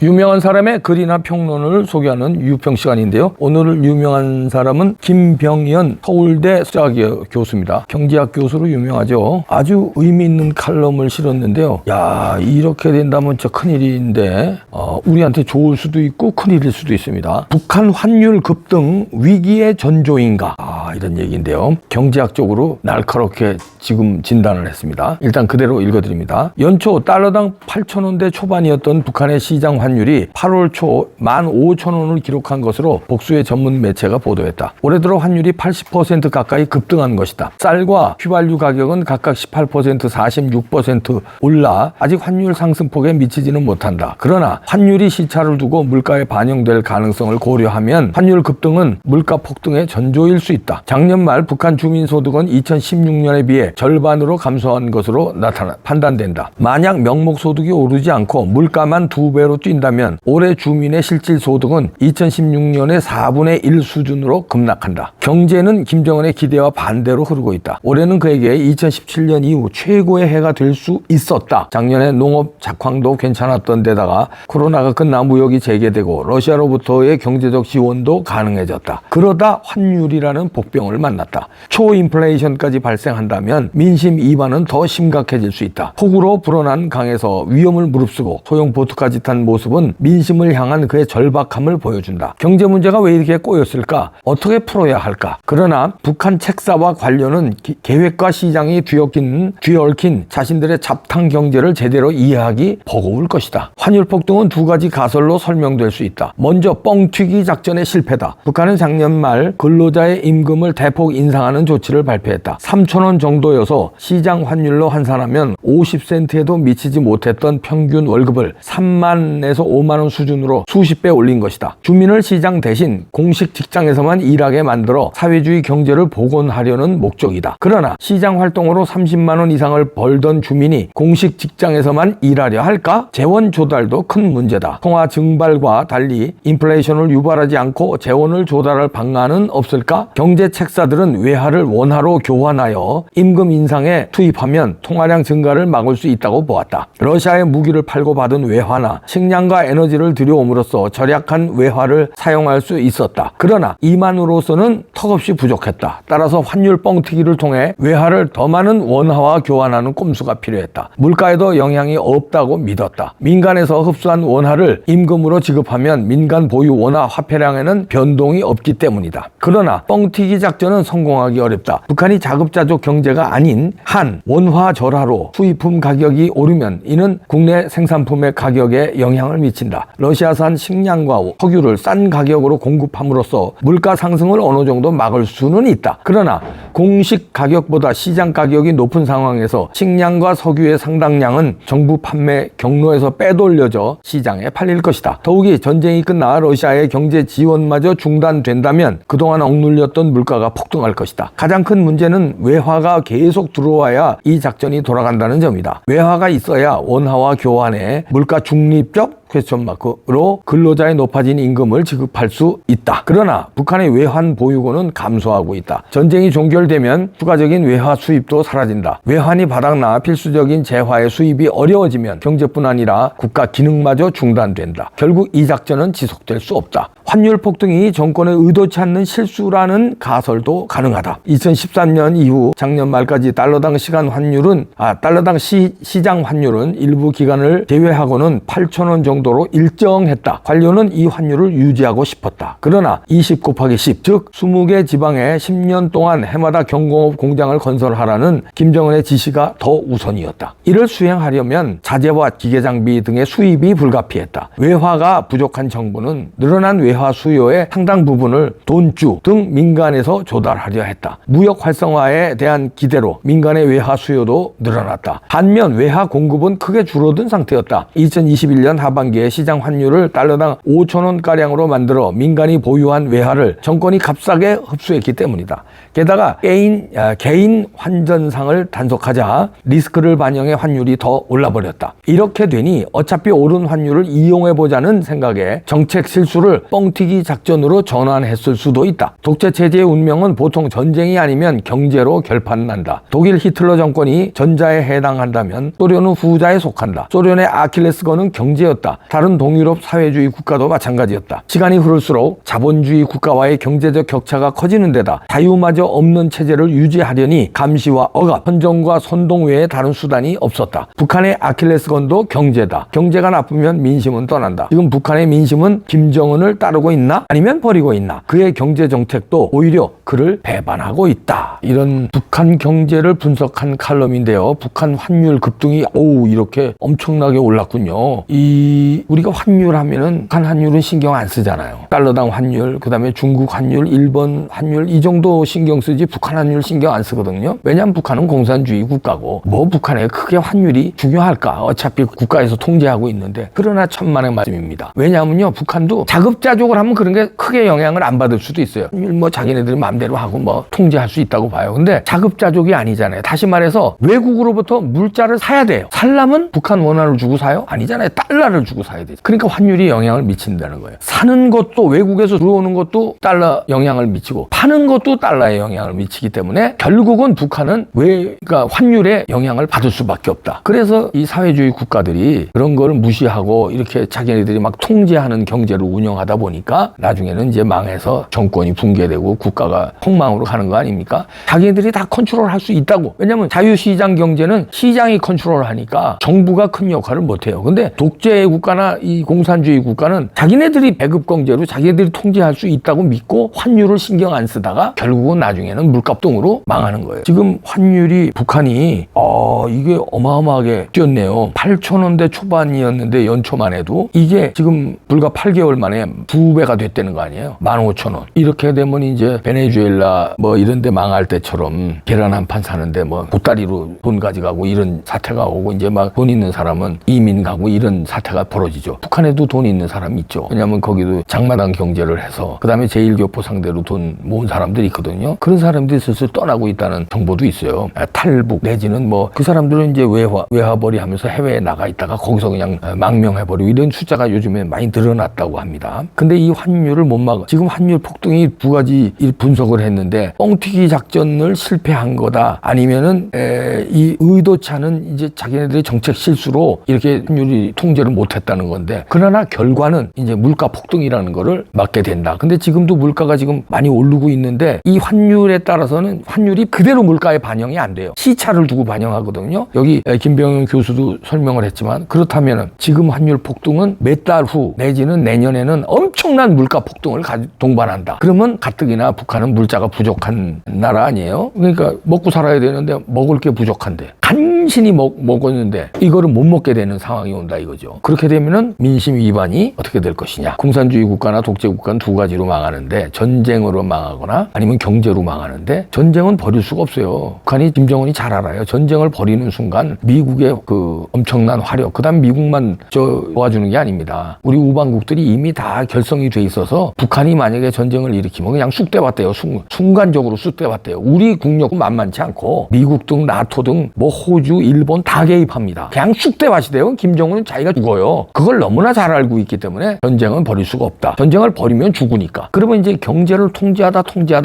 유명한 사람의 글이나 평론을 소개하는 유평 시간인데요. 오늘 유명한 사람은 김병연 서울대 수학학 교수입니다. 경제학 교수로 유명하죠. 아주 의미 있는 칼럼을 실었는데요. 야, 이렇게 된다면 진짜 큰일인데 우리한테 좋을 수도 있고 큰일일 수도 있습니다. 북한 환율 급등 위기의 전조인가? 이런 얘기인데요. 경제학적으로 날카롭게 지금 진단을 했습니다. 일단 그대로 읽어드립니다. 연초 달러당 8,000원대 초반이었던 북한의 시장 환율이 8월 초 15,000원을 기록한 것으로 복수의 전문 매체가 보도했다. 올해 들어 환율이 80% 가까이 급등한 것이다. 쌀과 휘발유 가격은 각각 18%, 46% 올라 아직 환율 상승폭에 미치지는 못한다. 그러나 환율이 시차를 두고 물가에 반영될 가능성을 고려하면 환율 급등은 물가 폭등의 전조일 수 있다. 작년 말 북한 주민소득은 2016년에 비해 절반으로 감소한 것으로 판단된다. 만약 명목소득이 오르지 않고 물가만 2배로 뛴다면 올해 주민의 실질 소득은 2016년의 4분의 1 수준으로 급락한다. 경제는 김정은의 기대와 반대로 흐르고 있다. 올해는 그에게 2017년 이후 최고의 해가 될 수 있었다. 작년에 농업 작황도 괜찮았던 데다가 코로나가 끝나 무역이 재개되고 러시아로부터의 경제적 지원도 가능해졌다. 그러다 환율이라는 복병을 만났다. 초인플레이션까지 발생한다면 민심 이반은 더 심각해질 수 있다. 폭우로 불어난 강에서 위험을 무릅쓰고 소형 보트까지 탄 모습은 민심을 향한 그의 절박함을 보여준다. 경제 문제가 왜 이렇게 꼬였을까? 어떻게 풀어야 할까? 그러나 북한 책사와 관료는 계획과 시장이 뒤얽힌 자신들의 잡탕 경제를 제대로 이해하기 버거울 것이다. 환율 폭등은 두 가지 가설로 설명될 수 있다. 먼저 뻥튀기 작전의 실패다. 북한은 작년 말 근로자의 임금을 대폭 인상하는 조치를 발표했다. 3,000원 정도여서 시장 환율로 환산하면 50센트에도 미치지 못했던 평균 월급을 3만에서 5만원 수준으로 수십 배 올린 것이다. 주민을 시장 대신 공식 직장에서만 일하게 만들어 사회주의 경제를 복원하려는 목적이다. 그러나 시장 활동으로 30만원 이상을 벌던 주민이 공식 직장에서만 일하려 할까? 재원 조달도 큰 문제다. 통화 증발과 달리 인플레이션을 유발하지 않고 재원을 조달할 방안은 없을까? 경제 책사들은 외화를 원화로 교환하여 임금 인상에 투입하면 통화량 증가를 막을 수 있다고 보았다. 러시아에 무기를 팔고 받은 외화나 식량과 에너지를 들여옴으로써 절약한 외화를 사용할 수 있었다. 그러나 이만으로서는 턱없이 부족했다. 따라서 환율 뻥튀기를 통해 외화를 더 많은 원화와 교환하는 꼼수가 필요했다. 물가에도 영향이 없다고 믿었다. 민간에서 흡수한 원화를 임금으로 지급하면 민간 보유 원화 화폐량에는 변동이 없기 때문이다. 그러나 뻥튀기 작전은 성공하기 어렵다. 북한이 자급자족 경제가 아닌 한 원화 절하로 수입품 가격이 오르면 이는 국내 생산품의 가격에 영향을 미친다. 러시아산 식량과 석유를 싼 가격으로 공급함으로써 물가 상승을 어느 정도 막을 수는 있다. 그러나 공식 가격보다 시장 가격이 높은 상황에서 식량과 석유의 상당량은 정부 판매 경로에서 빼돌려져 시장에 팔릴 것이다. 더욱이 전쟁이 끝나 러시아의 경제 지원마저 중단된다면 그동안 억눌렸던 물가가 폭등할 것이다. 가장 큰 문제는 외화가 계속 들어와야 이 작전이 돌아간다는 점이다. 외화가 있어야 원화와 교환에 물가 중립적 퀘스천마크로 근로자의 높아진 임금을 지급할 수 있다. 그러나 북한의 외환 보유고는 감소하고 있다. 전쟁이 종결되면 추가적인 외화 수입도 사라진다. 외환이 바닥나 필수적인 재화의 수입이 어려워지면 경제뿐 아니라 국가 기능마저 중단된다. 결국 이 작전은 지속될 수 없다. 환율 폭등이 정권의 의도치 않는 실수라는 가설도 가능하다. 2013년 이후 작년 말까지 달러당 시장 환율은 일부 기간을 제외하고는 8,000원 정도로 일정했다. 관료는 이 환율을 유지하고 싶었다. 그러나 20 곱하기 10, 즉 20개 지방에 10년 동안 해마다 경공업 공장을 건설하라는 김정은의 지시가 더 우선이었다. 이를 수행하려면 자재와 기계장비 등의 수입이 불가피했다. 외화가 부족한 정부는 늘어난 외화 수요의 상당 부분을 돈주 등 민간에서 조달하려 했다. 무역 활성화에 대한 기대로 민간의 외화 수요도 늘어났다. 반면 외화 공급은 크게 줄어든 상태였다. 2021년 하반기에 시장 환율을 달러당 5,000원가량으로 만들어 민간이 보유한 외화를 정권이 값싸게 흡수했기 때문이다. 게다가 개인 환전상을 단속하자 리스크를 반영해 환율이 더 올라버렸다. 이렇게 되니 어차피 오른 환율을 이용해보자는 생각에 정책 실수를 뻥튀기 작전으로 전환했을 수도 있다. 독재체제의 운명은 보통 전쟁이 아니면 경제로 결판난다. 독일 히틀러 정권이 전자에 해당한다면 소련은 후자에 속한다. 소련의 아킬레스건은 경제였다. 있었다. 다른 동유럽 사회주의 국가도 마찬가지였다. 시간이 흐를수록 자본주의 국가와의 경제적 격차가 커지는 데다 자유마저 없는 체제를 유지하려니 감시와 억압, 선정과 선동 외에 다른 수단이 없었다. 북한의 아킬레스건도 경제다. 경제가 나쁘면 민심은 떠난다. 지금 북한의 민심은 김정은을 따르고 있나? 아니면 버리고 있나? 그의 경제 정책도 오히려 그를 배반하고 있다. 이런 북한 경제를 분석한 칼럼인데요. 북한 환율 급등이 이렇게 엄청나게 올랐군요. 우리가 환율 하면은 북한 환율은 신경 안 쓰잖아요. 달러당 환율, 그다음에 중국 환율, 일본 환율 이 정도 신경 쓰지 북한 환율 신경 안 쓰거든요. 왜냐하면 북한은 공산주의 국가고 뭐 북한에 크게 환율이 중요할까? 어차피 국가에서 통제하고 있는데. 그러나 천만의 말씀입니다. 왜냐하면요, 북한도 자급자족을 하면 그런 게 크게 영향을 안 받을 수도 있어요. 뭐 자기네들이 마음대로 하고 뭐 통제할 수 있다고 봐요. 근데 자급자족이 아니잖아요. 다시 말해서 외국으로부터 물자를 사야 돼요. 살려면 북한 원화를 주고 사요? 아니잖아요. 달러를 주고 사야 되죠. 그러니까 환율이 영향을 미친다는 거예요. 사는 것도 외국에서 들어오는 것도 달러 영향을 미치고 파는 것도 달러에 영향을 미치기 때문에 결국은 북한은 그러니까 환율에 영향을 받을 수밖에 없다. 그래서 이 사회주의 국가들이 그런 걸 무시하고 이렇게 자기네들이 막 통제하는 경제를 운영하다 보니까 나중에는 이제 망해서 정권이 붕괴되고 국가가 폭망으로 가는 거 아닙니까? 자기네들이 다 컨트롤할 수 있다고. 왜냐면 자유시장 경제는 시장이 컨트롤하니까 정부가 큰 역할을 못해요. 근데 독재 국가나 이 공산주의 국가는 자기네들이 배급공제로 자기네들이 통제할 수 있다고 믿고 환율을 신경 안 쓰다가 결국은 나중에는 물값등으로 망하는 거예요. 지금 환율이 북한이 이게 어마어마하게 뛰었네요. 8,000원대 초반이었는데 연초만 해도 이게 지금 불과 8개월 만에 2배가 됐다는 거 아니에요. 15,000원. 이렇게 되면 이제 베네수엘라 뭐 이런 데 망할 때처럼 계란 한 판 사는데 뭐 보따리로 돈 가져가고 이런 사태가 오고 이제 막 돈 있는 사람은 이민 가고 이런 사태가 벌어지죠. 북한에도 돈 있는 사람이 있죠. 왜냐면 거기도 장마당 경제를 해서 그다음에 제1교포 상대로 돈 모은 사람들이 있거든요. 그런 사람들이 슬슬 떠나고 있다는 정보도 있어요. 탈북 내지는 뭐 그 사람들은 이제 외화벌이 하면서 해외에 나가 있다가 거기서 그냥 망명해버리고 이런 숫자가 요즘에 많이 늘어났다고 합니다. 근데 이 환율을 못 막아. 지금 환율 폭등이 두 가지 분석을 했는데 뻥튀기 작전을 실패한 거다. 아니면은 이 의도치 않은 이제 자기네들의 정책 실수로 이렇게 환율이 통제를 못했다는 건데 그러나 결과는 이제 물가 폭등이라는 거를 막게 된다. 근데 지금도 물가가 지금 많이 오르고 있는데 이 환율에 따라서는 환율이 그대로 물가에 반영이 안 돼요. 시차를 두고 반영하거든요. 여기 김병현 교수도 설명을 했지만 그렇다면은 지금 환율 폭등은 몇 달 후 내지는 내년에는 엄청난 물가 폭등을 동반한다. 그러면 가뜩이나 북한은 물자가 부족한 나라 아니에요? 그러니까 먹고 살아야 되는데 먹을 게 부족한데 간신히 먹었는데 이거를 못 먹게 되는 상황이 온다 이거죠. 그렇게 되면은 민심 위반이 어떻게 될 것이냐. 공산주의 국가나 독재 국가는 두 가지로 망하는데 전쟁으로 망하거나 아니면 경제로 망하는데 전쟁은 벌일 수가 없어요. 북한이 김정은이 잘 알아요. 전쟁을 벌이는 순간 미국의 그 엄청난 화력 그다음 미국만 도와주는 게 아닙니다. 우리 우방국들이 이미 다 결성이 돼 있어서 북한이 만약에 전쟁을 일으키면 그냥 쑥대밭대요. 순간적으로 쑥대밭대요. 우리 국력은 만만치 않고 미국 등 나토 등 뭐 호주, 일본 다 개입합니다. 그냥 쑥대밭이 돼요. 김정은은 자기가 죽어요. 그걸 너무나 잘 알고 있기 때문에 전쟁은 벌일 수가 없다. 전쟁을 벌이면 죽으니까. 그러면 이제 경제를 통제하다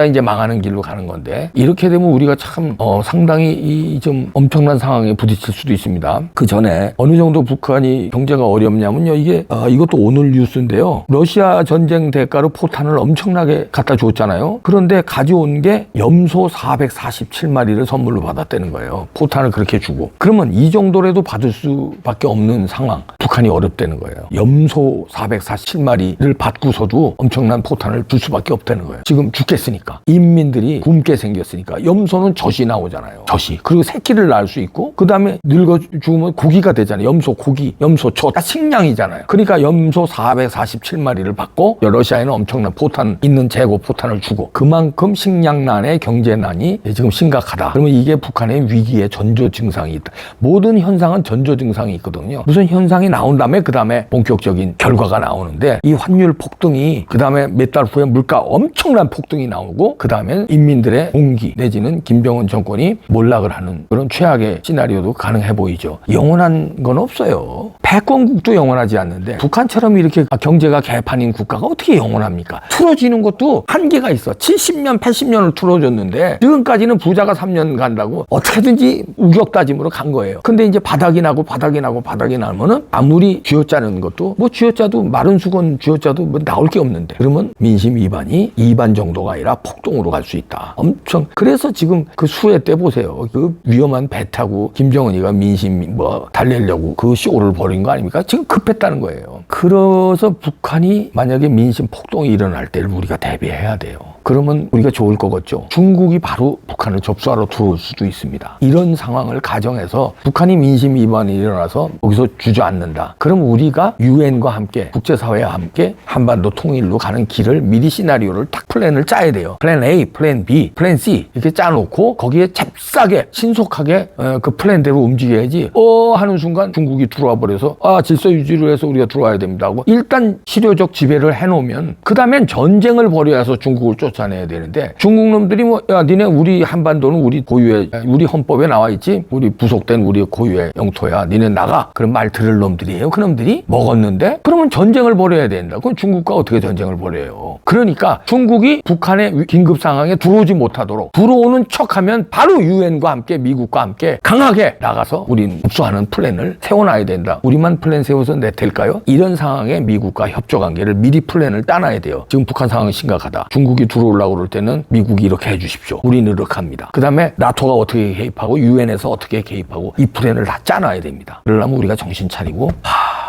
이제 망하는 길로 가는 건데 이렇게 되면 우리가 참 상당히 이 좀 엄청난 상황에 부딪힐 수도 있습니다. 그 전에 어느 정도 북한이 경제가 어렵냐면요. 이것도 오늘 뉴스인데요. 러시아 전쟁 대가로 포탄을 엄청나게 갖다 줬잖아요. 그런데 가져온 게 염소 447마리를 선물로 받았다는 거예요. 포탄을 그렇게 주고. 그러면 이 정도라도 받을 수밖에 없는 상황. 북한이 어렵다는 거예요. 염소 447마리를 받고서도 엄청난 포탄을 줄 수밖에 없다는 거예요. 지금 죽겠으니까. 인민들이 굶게 생겼으니까. 염소는 젖이 나오잖아요. 젖이. 그리고 새끼를 낳을 수 있고 그 다음에 늙어 죽으면 고기가 되잖아요. 염소 고기, 염소 젖. 다 식량이잖아요. 그러니까 염소 447마리를 받고 러시아에는 엄청난 포탄 있는 재고 포탄을 주고 그만큼 식량난의 경제난이 지금 심각하다. 그러면 이게 북한의 위기의 전조 증상이 있다. 모든 현상은 전조 증상이 있거든요. 무슨 현상이 나온 다음에 그 다음에 본격적인 결과가 나오는데 이 환율 폭등이 그 다음에 몇 달 후에 물가 엄청난 폭등이 나오고 그 다음에 인민들의 공기 내지는 김정은 정권이 몰락을 하는 그런 최악의 시나리오도 가능해 보이죠. 영원한 건 없어요. 패권국도 영원하지 않는데 북한처럼 이렇게 경제가 개판인 국가가 어떻게 영원합니까? 틀어지는 것도 한계가 있어. 70년, 80년을 틀어줬는데 지금까지는 부자가 3년 간다고 어떻게든지 우격다짐으로 간 거예요. 근데 이제 바닥이 나면은 아무리 북한이 쥐어짜는 것도 뭐 쥐어짜도 마른 수건 쥐어짜도 뭐 나올 게 없는데 그러면 민심 위반이 2반 정도가 아니라 폭동으로 갈 수 있다. 엄청 그래서 지금 그 수해 때 보세요. 그 위험한 배 타고 김정은이가 민심 뭐 달래려고 그 쇼를 벌인 거 아닙니까? 지금 급했다는 거예요. 그래서 북한이 만약에 민심 폭동이 일어날 때를 우리가 대비해야 돼요. 그러면 우리가 좋을 거겠죠. 중국이 바로 북한을 접수하러 들어올 수도 있습니다. 이런 상황을 가정해서 북한이 민심 위반이 일어나서 거기서 주저앉는다. 그럼 우리가 유엔과 함께 국제사회와 함께 한반도 통일로 가는 길을 미리 시나리오를 딱 플랜을 짜야 돼요. 플랜 A, 플랜 B, 플랜 C 이렇게 짜놓고 거기에 잽싸게 신속하게 그 플랜대로 움직여야지 하는 순간 중국이 들어와 버려서 질서 유지를 해서 우리가 들어와야 됩니다 하고 일단 실효적 지배를 해놓으면 그 다음엔 전쟁을 벌여서 중국을 쫓아내야 되는데 중국 놈들이 뭐 야 니네 우리 한반도는 우리 고유의 우리 헌법에 나와 있지 우리 부속된 우리 고유의 영토야 니네 나가 그런 말 들을 놈들이에요. 그 놈들이 먹었는데 그러면 전쟁을 벌여야 된다. 그럼 중국과 어떻게 전쟁을 벌여요? 그러니까 중국이 북한의 긴급 상황에 들어오지 못하도록 들어오는 척하면 바로 유엔과 함께 미국과 함께 강하게 나가서 우린 흡수하는 플랜을 세워놔야 된다. 우리만 플랜 세워서 될까요? 이런 상황에 미국과 협조 관계를 미리 플랜을 따놔야 돼요. 지금 북한 상황이 심각하다. 중국이 들어오려고 그럴 때는 미국이 이렇게 해주십시오. 우리는 이렇게 합니다. 그 다음에 나토가 어떻게 개입하고 유엔에서 어떻게 개입하고 이 플랜을 다 짜놔야 됩니다. 그러려면 우리가 정신 차리고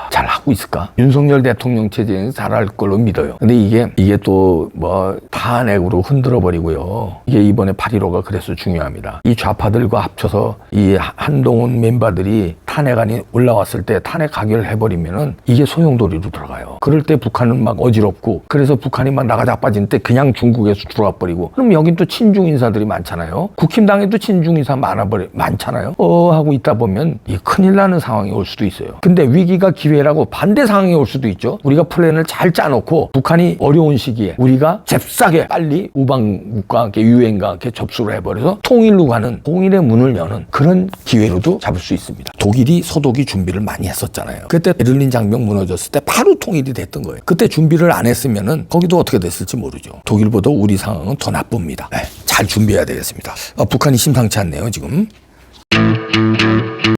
잘 하고 있을까? 윤석열 대통령 체제는 잘할 걸로 믿어요. 근데 이게 또 뭐 탄핵으로 흔들어 버리고요. 이게 이번에 8.15가 그래서 중요합니다. 이 좌파들과 합쳐서 이 한동훈 멤버들이 탄핵안이 올라왔을 때 탄핵 가결을 해버리면은 이게 소용돌이로 들어가요. 그럴 때 북한은 막 어지럽고 그래서 북한이 막 나가 자빠진 때 그냥 중국에서 들어와 버리고 그럼 여긴 또 친중 인사들이 많잖아요. 국힘당에도 친중 인사 많잖아요. 하고 있다 보면 이 큰일 나는 상황이 올 수도 있어요. 근데 위기가 기회라고 반대 상황이 올 수도 있죠. 우리가 플랜을 잘 짜놓고 북한이 어려운 시기에 우리가 잽싸게 빨리 우방국과 함께 유엔과 함께 접수를 해버려서 통일로 가는 통일의 문을 여는 그런 기회로도 잡을 수 있습니다. 독일이 소독이 준비를 많이 했었잖아요. 그때 베를린 장벽 무너졌을 때 바로 통일이 됐던 거예요. 그때 준비를 안 했으면은 거기도 어떻게 됐을지 모르죠. 독일보다 우리 상황은 더 나쁩니다. 네, 잘 준비해야 되겠습니다. 북한이 심상치 않네요, 지금.